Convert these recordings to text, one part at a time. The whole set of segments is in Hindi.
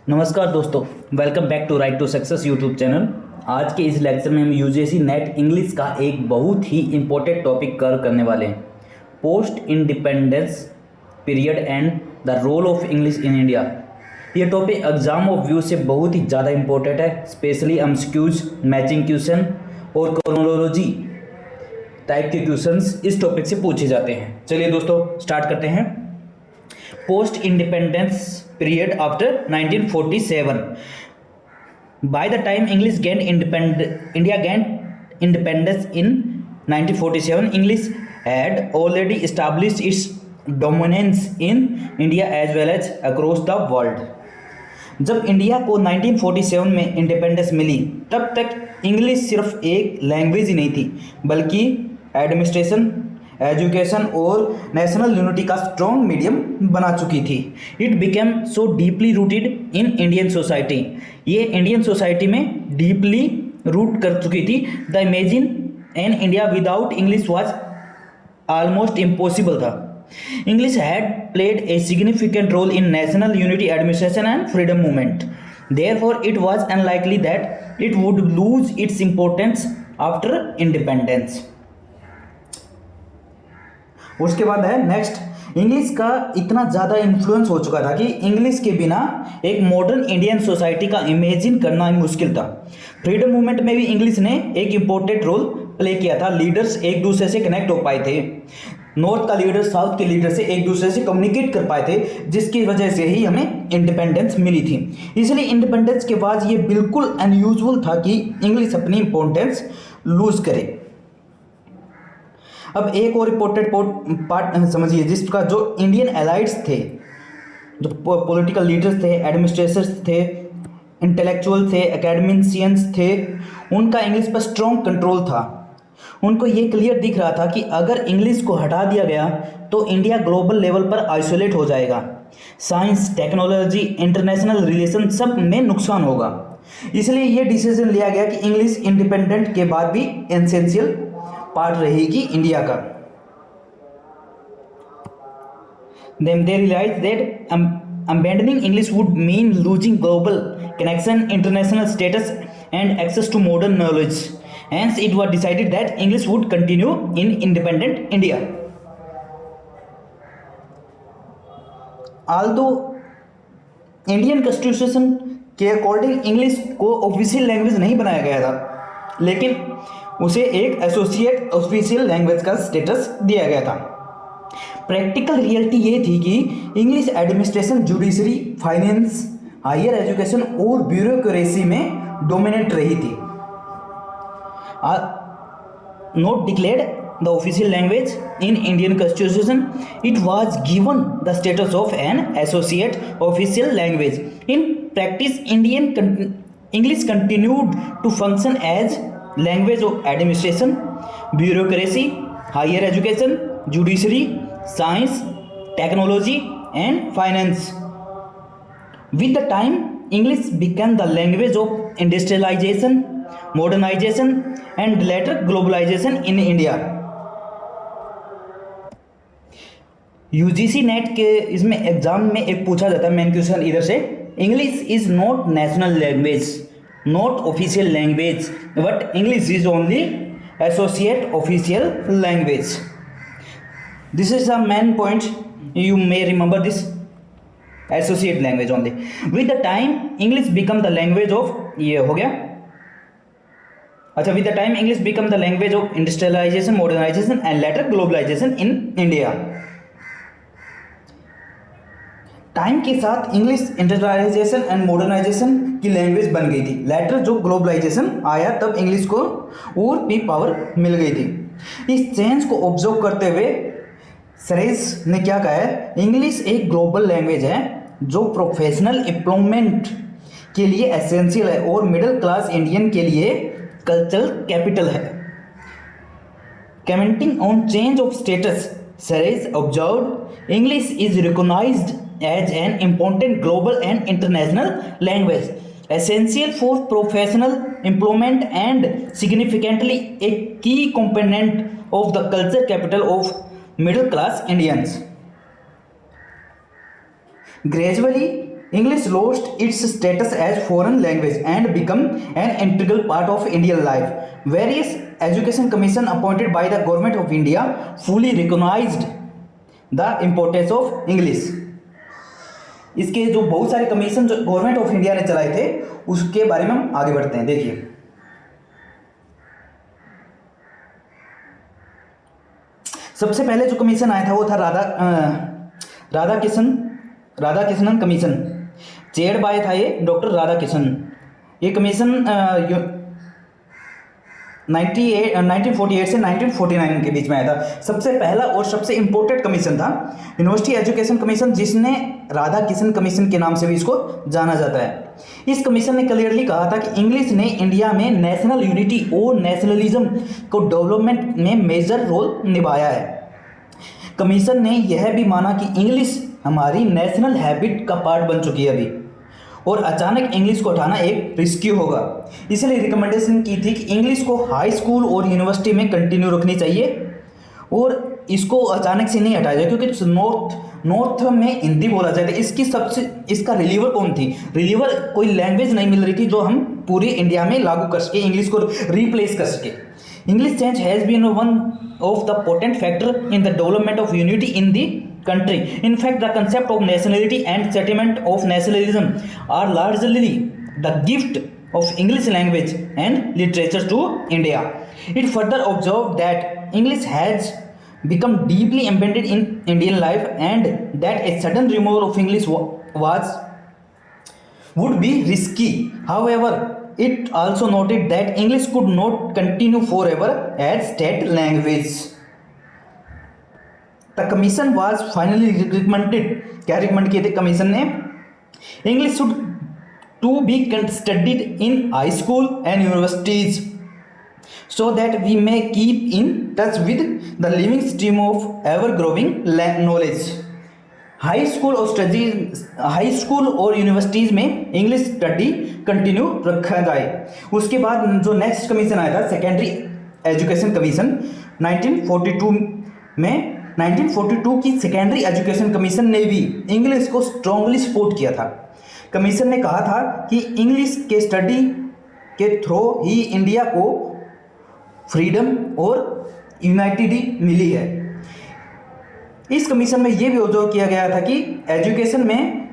नमस्कार दोस्तों, welcome back to write to success YouTube channel. आज के इस लेक्चर में हम यूजीसी नेट इंग्लिश का एक बहुत ही इम्पोर्टेंट टॉपिक कवर करने वाले हैं, post independence period and the role of English in India. ये टॉपिक एग्जाम ऑफ व्यू से बहुत ही ज़्यादा इंपॉर्टेंट है, स्पेशली एमसीक्यूज, मैचिंग क्वेश्चन और क्रोनोलॉजी टाइप के क्वेश्चंस इस टॉपिक से पूछे जाते हैं। चलिए दोस्तों स्टार्ट करते हैं। Post independence period after 1947. By the time English India gained independence in 1947, English had already established its dominance in India as well as across the world. जब इंडिया को 1947 में इंडिपेंडेंस मिली तब तक इंग्लिश सिर्फ एक लैंग्वेज ही नहीं थी, बल्कि एडमिनिस्ट्रेशन, एजुकेशन और नेशनल यूनिटी का स्ट्रॉन्ग मीडियम बना चुकी थी। It became so deeply rooted in Indian society. ये इंडियन सोसाइटी में डीपली रूट कर चुकी थी। The imagine an India without English was almost impossible था। English had played a significant role in national unity, administration and freedom movement. Therefore it was unlikely that it would lose its importance after independence. उसके बाद है नेक्स्ट, इंग्लिश का इतना ज़्यादा इन्फ्लुएंस हो चुका था कि इंग्लिश के बिना एक मॉडर्न इंडियन सोसाइटी का इमेजिन करना ही मुश्किल था। फ्रीडम मूवमेंट में भी इंग्लिश ने एक इम्पोर्टेंट रोल प्ले किया था। लीडर्स एक दूसरे से कनेक्ट हो पाए थे, नॉर्थ का लीडर साउथ के लीडर से एक दूसरे से कम्युनिकेट कर पाए थे, जिसकी वजह से ही हमें इंडिपेंडेंस मिली थी। इसलिए इंडिपेंडेंस के बाद ये बिल्कुल अनयूजुअल था कि इंग्लिश अपनी इंपॉर्टेंस लूज करे। अब एक और इम्पोर्टेंट पार्ट समझिए, जिसका जो इंडियन एलाइड्स थे, जो पॉलिटिकल लीडर्स थे, एडमिनिस्ट्रेटर्स थे, इंटेलेक्चुअल थे, एकेडमिशियंस थे, उनका इंग्लिश पर स्ट्रॉन्ग कंट्रोल था। उनको ये क्लियर दिख रहा था कि अगर इंग्लिश को हटा दिया गया तो इंडिया ग्लोबल लेवल पर आइसोलेट हो जाएगा। साइंस, टेक्नोलॉजी, इंटरनेशनल रिलेशन सब में नुकसान होगा। इसलिए ये डिसीजन लिया गया कि इंग्लिश इंडिपेंडेंट के बाद भी एसेंशियल पार्ट रहेगी इंडिया का। Then they realized that abandoning English would mean losing global connection, international status, and access to modern knowledge. Hence, it was decided that English would continue in independent India. Although Indian Constitution के अकॉर्डिंग इंग्लिश को ऑफिशियल लैंग्वेज नहीं बनाया गया था, लेकिन उसे एक एसोसिएट ऑफिशियल लैंग्वेज का स्टेटस दिया गया था। प्रैक्टिकल रियलिटी ये थी कि English administration, judiciary, finance, higher education और ब्यूरोक्रेसी में डोमिनेट रही थी। Not declared the official language in Indian constitution, it was given the status of an associate official language. In practice Indian English continued to function as language of administration, bureaucracy, higher education, judiciary, science, technology and finance. With the time English became the language of industrialisation, modernisation and later globalisation in India. UGC NET के इसमें एग्जाम में एक पूछा जाता है मेन क्वेश्चन इधर से, English is not national language, not official language, but English is only associate official language. This is the main point, you may remember this, associate language only. With the time English become the language of, ये हो गया। अच्छा, with the time English become the language of industrialization, modernization and later globalization in India. Time के साथ इंग्लिश इंडस्ट्रियलाइजेशन एंड मॉडर्नाइजेशन की लैंग्वेज बन गई थी। लेटर जो ग्लोबलाइजेशन आया तब इंग्लिश को और भी पावर मिल गई थी। इस चेंज को ऑब्जर्व करते हुए सरेस ने क्या कहा है, इंग्लिश एक ग्लोबल लैंग्वेज है जो प्रोफेशनल एम्प्लॉयमेंट के लिए एसेंशियल है और मिडिल क्लास इंडियन के लिए कल्चरल कैपिटल है। Commenting on change of status, सरेस observed English is recognized as an important global and international language, essential for professional employment and significantly a key component of the culture capital of middle class Indians. Gradually English lost its status as foreign language and become an integral part of Indian life. Various education commission appointed by the government of India fully recognized the importance of English. इसके जो बहुत सारे कमीशन जो गवर्नमेंट ऑफ इंडिया ने चलाए थे उसके बारे में हम आगे बढ़ते हैं। देखिए, सबसे पहले जो कमीशन आया था वो था राधाकृष्णन कमीशन। चेयर्ड बाय था ये डॉक्टर राधाकृष्णन। ये कमीशन 1948 से 1949 के बीच में आया था। सबसे पहला और सबसे इम्पोर्टेंट कमीशन था यूनिवर्सिटी एजुकेशन कमीशन, जिसने राधाकृष्णन कमीशन के नाम से भी इसको जाना जाता है। इस कमीशन ने क्लियरली कहा था कि इंग्लिश ने इंडिया में नेशनल यूनिटी और नेशनलिज्म को डेवलपमेंट में मेजर रोल निभाया है। कमीशन ने यह भी माना कि इंग्लिश हमारी नेशनल हैबिट का पार्ट बन चुकी है अभी, और अचानक इंग्लिश को हटाना एक रिस्की होगा। इसलिए रिकमेंडेशन की थी कि इंग्लिश को हाई स्कूल और यूनिवर्सिटी में कंटिन्यू रखनी चाहिए और इसको अचानक से नहीं हटाया जाए, क्योंकि नॉर्थ में हिंदी बोला जाता है। इसका रिलीवर कौन थी? रिलीवर कोई लैंग्वेज नहीं मिल रही थी जो हम पूरे इंडिया में लागू कर सके, इंग्लिश को रिप्लेस कर सके। English change has been one of the potent factor in the development of unity in the country. In fact, the concept of nationality and sentiment of nationalism are largely the gift of English language and literature to India. It further observed that English has become deeply embedded in Indian life and that a sudden removal of English would be risky. However, it also noted that English could not continue forever as state language. The commission was finally recommended, क्या रिकमेंड किए थे कमीशन ने? English should to be studied in high school and universities so that we may keep in touch with the living stream of ever growing knowledge. High school और यूनिवर्सिटीज़ में इंग्लिश स्टडी कंटिन्यू रखा जाए। उसके बाद जो नेक्स्ट कमीशन आया था सेकेंडरी एजुकेशन कमीशन 1942 में। 1942 की सेकेंडरी एजुकेशन कमीशन ने भी इंग्लिश को स्ट्रांगली सपोर्ट किया था। कमीशन ने कहा था कि इंग्लिश के स्टडी के थ्रू ही इंडिया को फ्रीडम और यूनाइटेडी मिली है। इस कमीशन में यह भी जोर किया गया था कि एजुकेशन में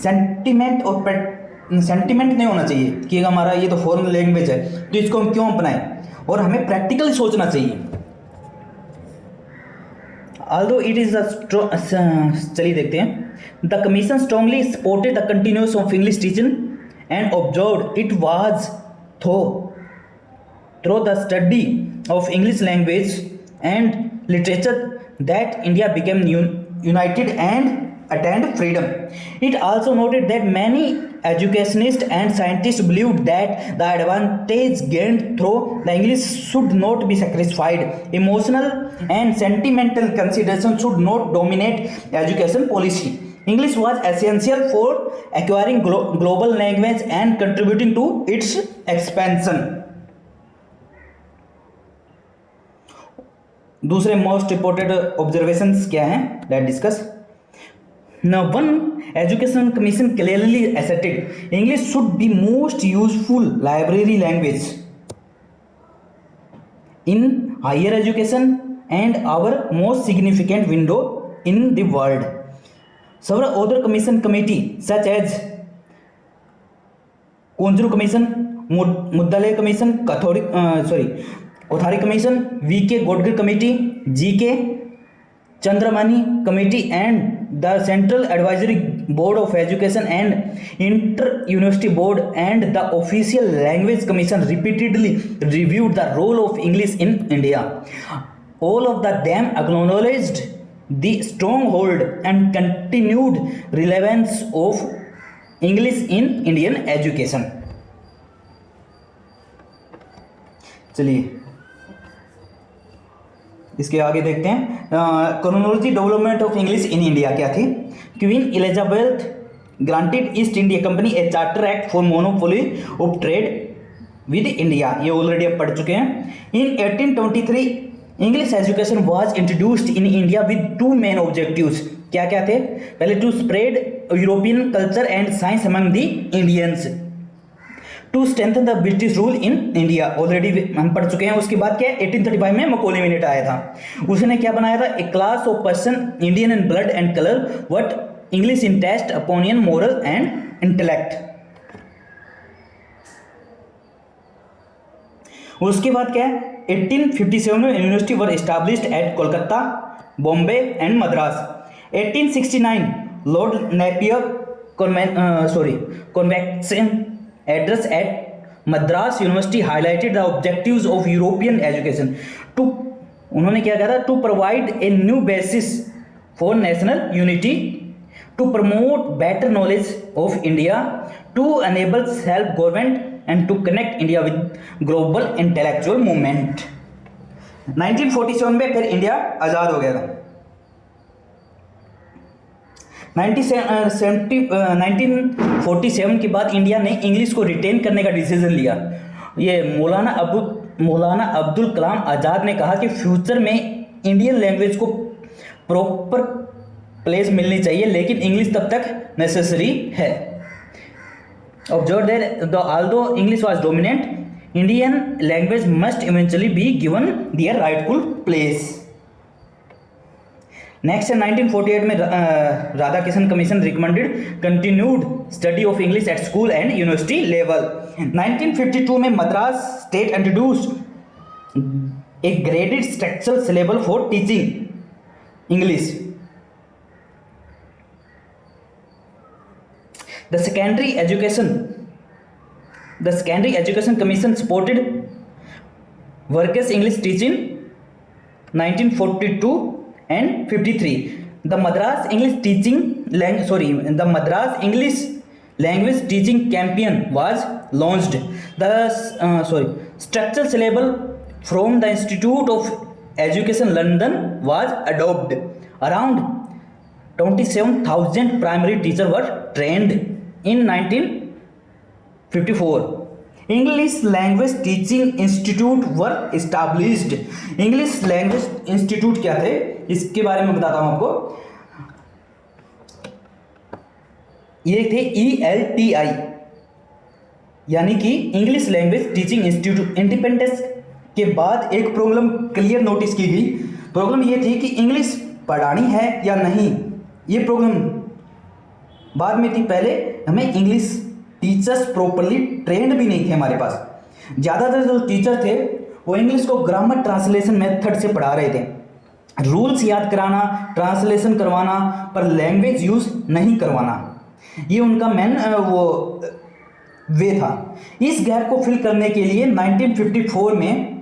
सेंटिमेंट नहीं होना चाहिए कि हमारा ये तो फॉरेन लैंग्वेज है तो इसको हम क्यों अपनाएं, और हमें प्रैक्टिकली सोचना चाहिए। Although it is चलिए देखते हैं। The commission strongly supported the continuous of English teaching and observed it was through the study of English language and literature that India became united and attained freedom. It also noted that many educationists and scientists believed that the advantage gained through the English should not be sacrificed. Emotional and sentimental considerations should not dominate education policy. English was essential for acquiring global language and contributing to its expansion. दूसरे मोस्ट इंपोर्टेंट ऑब्जर्वेशंस क्या हैं? Let discuss. Now, one education commission clearly asserted English should be most useful library language in higher education and our most significant window in the world. Several other committee such as Konjuru Commission, Muddalay Commission, Kothari Commission, V.K. Godger Committee, G.K. Chandramani Committee and the Central Advisory Board of Education and Inter-University Board and the Official Language Commission repeatedly reviewed the role of English in India. All of them acknowledged the stronghold and continued relevance of English in Indian education. चलिए इसके आगे देखते हैं। Chronology development of English in India क्या थी? Queen Elizabeth granted East India Company a charter act for monopoly of trade with India. ये ऑलरेडी आप पढ़ चुके हैं। In 1823 English education was introduced in India with two main objectives. क्या क्या थे? पहले to spread European culture and science among the Indians, to strengthen the British rule in India, already हम पढ़ चुके हैं। उसके बाद क्या है, 1835 में मकौले मिनट आया था। उसने क्या बनाया था, a class of person Indian in blood and colour but English in taste opinion moral and intellect. उसके बाद क्या है, 1857 में university were established at Kolkata, Bombay and Madras. 1869 Lord Napier convention address at Madras university highlighted the objectives of European education to, उन्होंने क्या कहा था, to provide a new basis for national unity, to promote better knowledge of India, to enable self government and to connect India with global intellectual movement. 1947 में फिर इंडिया आज़ाद हो गया था। 1947 के बाद इंडिया ने इंग्लिश को रिटेन करने का डिसीजन लिया। ये मौलाना अब्दुल कलाम आज़ाद ने कहा कि फ्यूचर में इंडियन लैंग्वेज को प्रॉपर प्लेस मिलनी चाहिए, लेकिन इंग्लिश तब तक नेसेसरी है। Observe that although English was dominant, Indian language must eventually be given their rightful place. Next है 1948 में Radhakrishnan commission recommended continued study of English at school and university level. 1952 में Madras state introduced A graded structural syllabus for teaching English. The secondary education commission supported workers English teaching 1942 and 53. The Madras English language teaching campaign was launched. The structural syllabus from the Institute of Education London was adopted. Around 27,000 primary teachers were trained in 1954. English Language Teaching Institute were established. English Language Institute क्या थे, इसके बारे में बताता हूँ आपको। ये थे ELTI, यानी कि English language teaching institute. Independence के बाद एक प्रॉब्लम क्लियर नोटिस की गई। प्रॉब्लम ये थी कि इंग्लिश पढ़ानी है या नहीं, ये प्रॉब्लम बाद में थी। पहले हमें इंग्लिश टीचर्स प्रॉपरली ट्रेंड भी नहीं थे हमारे पास। ज़्यादातर जो टीचर थे वो इंग्लिश को ग्रामर ट्रांसलेशन मेथड से पढ़ा रहे थे, रूल्स याद कराना, ट्रांसलेशन करवाना, पर लैंग्वेज यूज़ नहीं करवाना, ये उनका मेन वो वे था। इस गैप को फिल करने के लिए 1954 में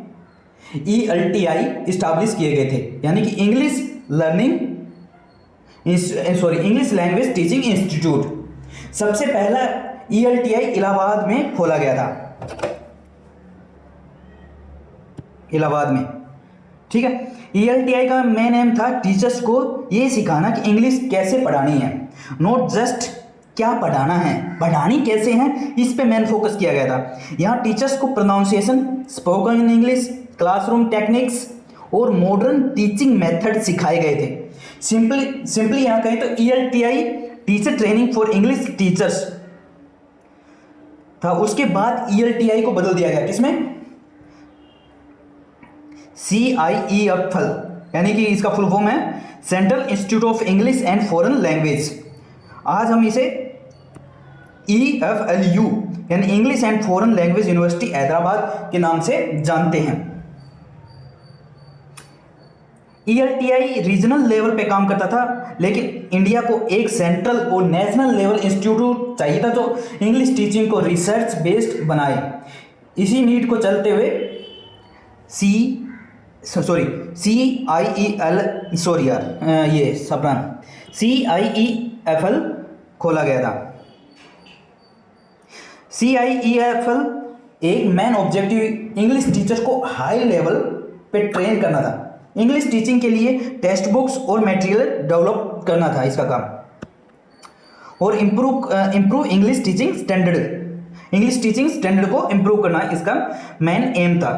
ELTI इस्टेब्लिश किए गए थे, यानी कि इंग्लिश लैंग्वेज टीचिंग इंस्टीट्यूट। सबसे पहला ELTI इलाहाबाद में खोला गया था, इलाहाबाद में, ठीक है। ELTI का मेन एम था टीचर्स को ये सिखाना कि इंग्लिश कैसे पढ़ानी है, नॉट जस्ट क्या पढ़ाना है, पढ़ानी कैसे है, इस पे मेन फोकस किया गया था। यहाँ टीचर्स को pronunciation, spoken English, classroom techniques और मॉडर्न टीचिंग मेथड सिखाए गए थे। सिंपली यहाँ कहें तो ELTI teacher training for English teachers था। उसके बाद ELTI को बदल दिया गया, किसमें, CIEFL, यानी कि इसका फुल फॉर्म है central institute of English and foreign language. आज हम इसे EFLU यानी English and foreign language university Hyderabad के नाम से जानते हैं। ELTI रीजनल लेवल पे काम करता था, लेकिन इंडिया को एक सेंट्रल और नेशनल लेवल इंस्टीट्यूट चाहिए था जो इंग्लिश टीचिंग को रिसर्च बेस्ड बनाए। इसी नीड को चलते हुए CIEFL खोला गया था। CIEFL एक मेन ऑब्जेक्टिव इंग्लिश टीचर्स को हाई लेवल पे ट्रेन करना था। इंग्लिश टीचिंग के लिए टेक्स्ट बुक्स और मटेरियल डेवलप करना था इसका काम, और इम्प्रूव इंग्लिश टीचिंग स्टैंडर्ड को इम्प्रूव करना इसका मेन एम था।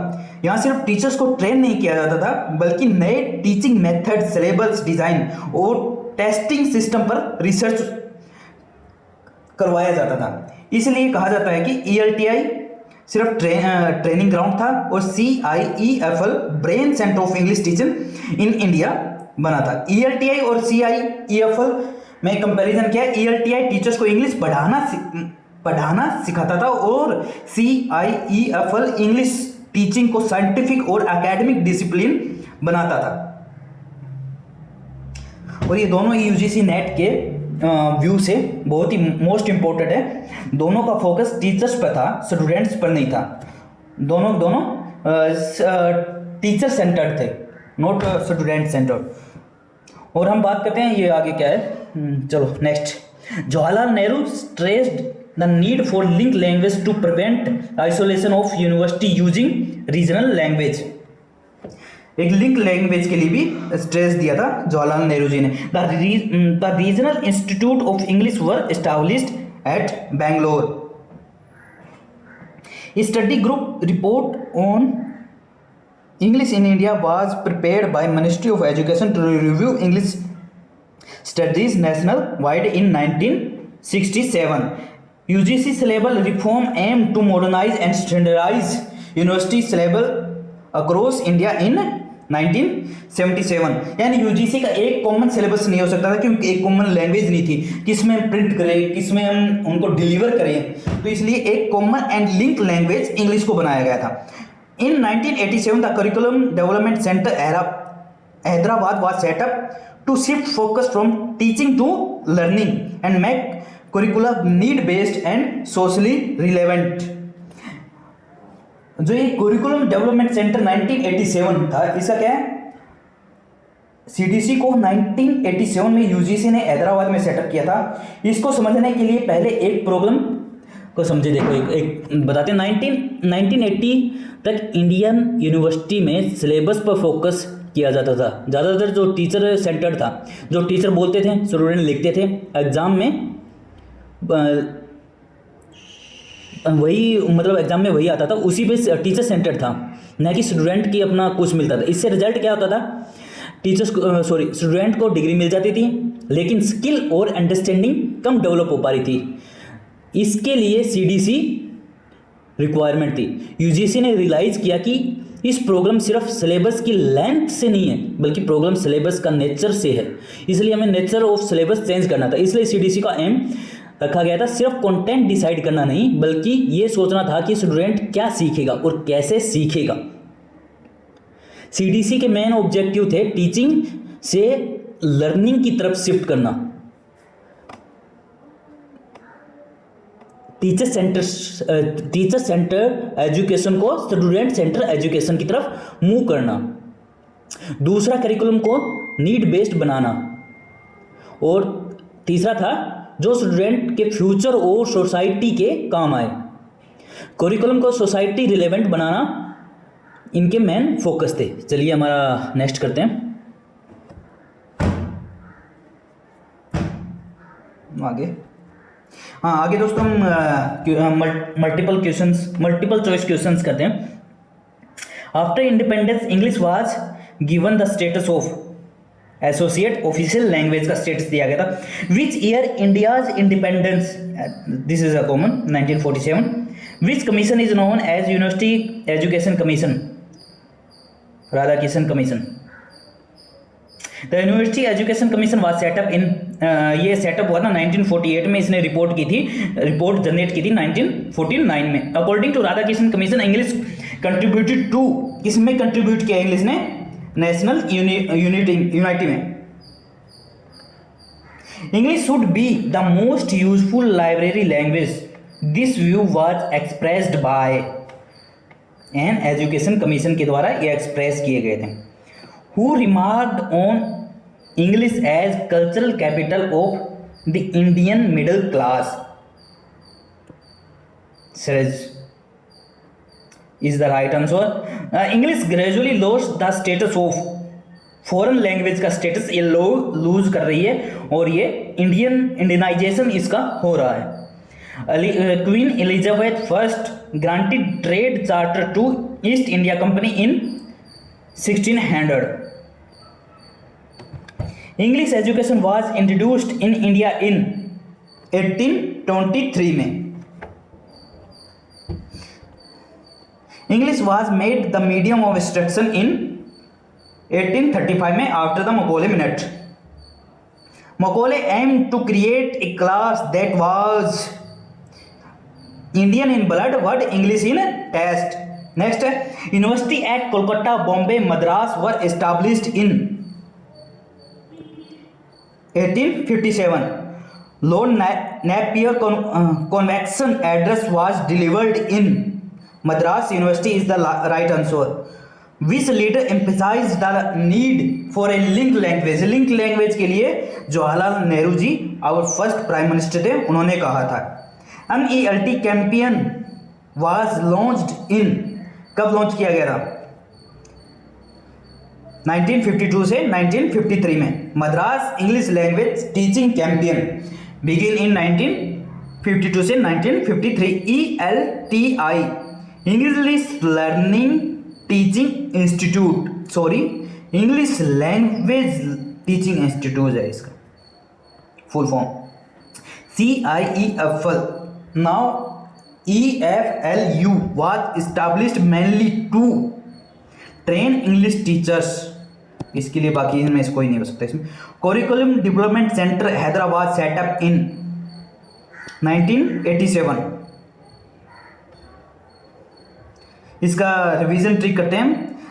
यहाँ सिर्फ टीचर्स को ट्रेन नहीं किया जाता था, बल्कि नए टीचिंग मेथड, सिलेबस डिज़ाइन और टेस्टिंग सिस्टम पर रिसर्च करवाया जाता था। इसलिए कहा जाता है कि ELTI सिर्फ ट्रेनिंग ग्राउंड था और CIEFL brain centre of English teaching in India बना था। ELTI और CIEFL में कंपैरिजन किया। ELTI टीचर्स को इंग्लिश पढ़ाना सिखाता था और CIEFL इंग्लिश टीचिंग को साइंटिफिक और एकेडमिक डिसिप्लिन बनाता था। और ये दोनों ही UGC नेट के व्यू से बहुत ही मोस्ट इम्पोर्टेंट है। दोनों का फोकस टीचर्स पर था, स्टूडेंट्स पर नहीं था। दोनों टीचर सेंटर्ड थे, नॉट स्टूडेंट सेंटर्ड। और हम बात करते हैं ये आगे क्या है। चलो next, Jawaharlal Nehru stressed the need for link language to prevent isolation of university using regional language. एक लिंक लैंग्वेज के लिए भी स्ट्रेस दिया था जवाहरलाल नेहरू जी ने। The regional institute of English were established at Bangalore. Study group report on English in India was prepared by ministry of education to review English studies national wide in 1967। UGC syllabus reform aimed to modernize and standardize university syllabus across India in 1977। यानी UGC का एक कॉमन सिलेबस नहीं हो सकता था क्योंकि एक कॉमन लैंग्वेज नहीं थी, किसमें हम प्रिंट करें, किसमें हम उनको डिलीवर करें, तो इसलिए एक common and link language English को बनाया गया था। In 1987 the curriculum development centre Hyderabad was set up to shift focus from teaching to learning and make curriculum need based and socially relevant. जो ये करिकुलम डेवलपमेंट सेंटर 1987 था, इसका क्या है, CDC को 1987 में UGC ने हैदराबाद में सेटअप किया था। इसको समझने के लिए पहले एक प्रॉब्लम को समझे। देखो एक बताते हैं, 1980 तक इंडियन यूनिवर्सिटी में सिलेबस पर फोकस किया जाता था। ज़्यादातर जो टीचर सेंटर था, जो टीचर बोलते थे स्टूडेंट लिखते थे एग्ज़ाम में, वही मतलब एग्जाम में वही आता था, उसी पे टीचर सेंटर था, न कि स्टूडेंट की अपना कुछ मिलता था। इससे रिजल्ट क्या होता था, स्टूडेंट को डिग्री मिल जाती थी लेकिन स्किल और अंडरस्टैंडिंग कम डेवलप हो पा रही थी। इसके लिए CDC रिक्वायरमेंट थी। UGC ने रियलाइज़ किया कि इस प्रोग्राम सिर्फ सिलेबस की लेंथ से नहीं है बल्कि प्रोग्राम सिलेबस का नेचर से है, इसलिए हमें नेचर ऑफ सिलेबस चेंज करना था। इसलिए CDC का एम रखा गया था सिर्फ कंटेंट डिसाइड करना नहीं, बल्कि ये सोचना था कि स्टूडेंट क्या सीखेगा और कैसे सीखेगा। CDC के मेन ऑब्जेक्टिव थे टीचिंग से लर्निंग की तरफ शिफ्ट करना, टीचर सेंटर एजुकेशन को स्टूडेंट सेंटर एजुकेशन की तरफ मूव करना। दूसरा करिकुलम को नीड बेस्ड बनाना, और तीसरा था जो स्टूडेंट के फ्यूचर और सोसाइटी के काम आए। करिकुलम को सोसाइटी रिलेवेंट बनाना इनके मेन फोकस थे। चलिए हमारा नेक्स्ट करते हैं आगे। हाँ आगे दोस्तों हम मल्टीपल चॉइस क्वेश्चंस करते हैं। After independence English was given the status of associate official language का स्टेटस दिया गया था। Which year India's independence, this is a common 1947। Which commission is known as University Education Commission, Radhakrishnan commission. The University Education Commission was set up in, ये सेटअप हुआ था 1948 में, इसने रिपोर्ट जनरेट की थी 1949 में। According to Radhakrishnan commission English contributed to, किसमें कंट्रीब्यूट किया इंग्लिश ने, नेशनल यूनिटी में। English should be the most useful library language, this view was expressed by an education commission के द्वारा ये एक्सप्रेस किए गए थे। Who remarked on English as cultural capital of the Indian middle class? Suraj is the right answer. English gradually lost the status of foreign language का status ये लूज कर रही है और ये इंडियनाइजेशन इसका हो रहा है। Queen Elizabeth first granted trade charter to East India Company in 1600. English education was introduced in India in 18 1923 में। English was made the medium of instruction in 1835 में after the Macaulay minute. Macaulay aim to create a class that was Indian in blood word English in taste. Next है university at Kolkata Bombay Madras were established in 1857। Lord Napier convocation address was delivered in Madras university is the right answer. Which leader emphasise the need for a link language. Link language के लिए Jawaharlal Nehru ji our first prime minister थे, उन्होंने कहा था। MELT campaign was launched in, कब लॉन्च किया गया था? 1952 से 1953 में। Madras English language teaching campaign begin in 1952 से 1953। ELTI English learning teaching institute, sorry English language teaching institute है इसका full form. CIEFL now EFLU was established mainly to train English teachers। इसके लिए बाकी मैं इसको ही नहीं कर सकता इसमें। Curriculum development centre Hyderabad set up in 1987। इसका रिवीजन ट्रिक करते हैं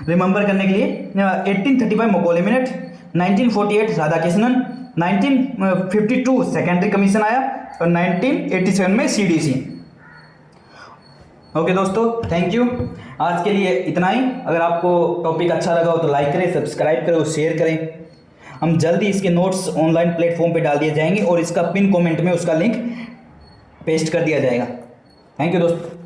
रिमेंबर करने के लिए। 1835 Macaulay minute, 1948 Radhakrishnan, 1952 secondary commission आया और 1987 में CDC। ओके दोस्तों, थैंक यू। आज के लिए इतना ही। अगर आपको टॉपिक अच्छा लगा हो तो लाइक करें, सब्सक्राइब करें और शेयर करें। हम जल्दी इसके नोट्स ऑनलाइन प्लेटफॉर्म पे डाल दिए जाएंगे और इसका पिन कमेंट में उसका लिंक पेस्ट कर दिया जाएगा। थैंक यू दोस्तों।